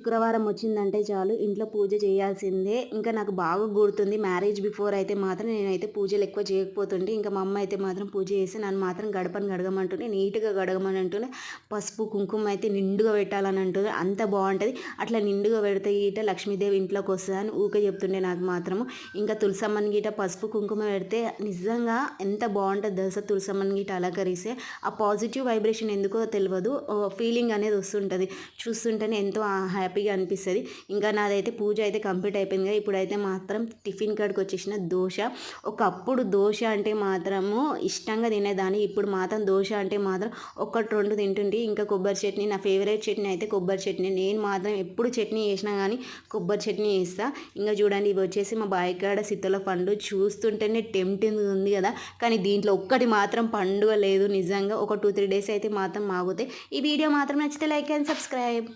శుక్రవారం వచ్చిందంటే చాలు ఇంట్లో పూజ చేయాల్సిందే. ఇంకా నాకు బాగా గుర్తుంది మ్యారేజ్ బిఫోర్ అయితే మాత్రం నేనైతే పూజలు ఎక్కువ చేయకపోతుండే. ఇంకా మా అమ్మ అయితే మాత్రం పూజ చేసి నన్ను మాత్రం గడపని గడగమంటుండే, నీట్‌గా గడగమని అంటూనే పసుపు, కుంకుమ అయితే నిండుగా పెట్టాలని అంటూనే అంత బావుంటది. అట్లా నిండుగా పెడితే గిట లక్ష్మీదేవి ఇంట్లోకి వస్తదని ఊకే చెప్తుండే నాకు మాత్రము. ఇంకా తులసమ్మని గిట పసుపు, కుంకుమ పెడితే నిజంగా ఎంత బావుంటది తెలుసా తులసమ్మని గిట అలంకరిస్తే. ఆ పాజిటివ్ వైబ్రేషన్ ఎందుకో తెలవదు. ఫీలింగ్ అనేది వస్తుంటది. చూస్తుంటేనే ఎంతో హ్యాపీగా అనిపిస్తది. ఇంకా నాదైతే పూజ అయితే కంప్లీట్ అయిపోయింది కదా! ఇప్పుడైతే మాత్రం టిఫిన్ కాడికి వచ్చేసిన దోస. ఒకప్పుడు దోస అంటే మాత్రము ఇష్టంగా తినేదాన్ని. ఇప్పుడు మాత్రం దోస అంటే మాత్రం 1, 2 తింటుంటి. ఇంకా కొబ్బరి చట్నీ నా ఫేవరెట్ చట్నీ అయితే కొబ్బరి చట్నీ. నేను మాత్రం ఎప్పుడు చట్నీ చేసినా కానీ కొబ్బరి చట్నీ చేస్తా. ఇంకా చూడండి ఇవి వచ్చేసి మా బాయికాడ సిద్ధల పండు. చూస్తుంటేనే టెంప్టింగ్‌గా ఉంది కదా! కానీ దీంట్లో ఒక్కటి మాత్రం పండుగ లేదు నిజంగా. ఒక 2, 3 డేస్ అయితే మాత్రం ఆగుతాయి. ఈ వీడియో మాత్రం నచ్చితే లైక్ అండ్ సబ్స్క్రైబ్.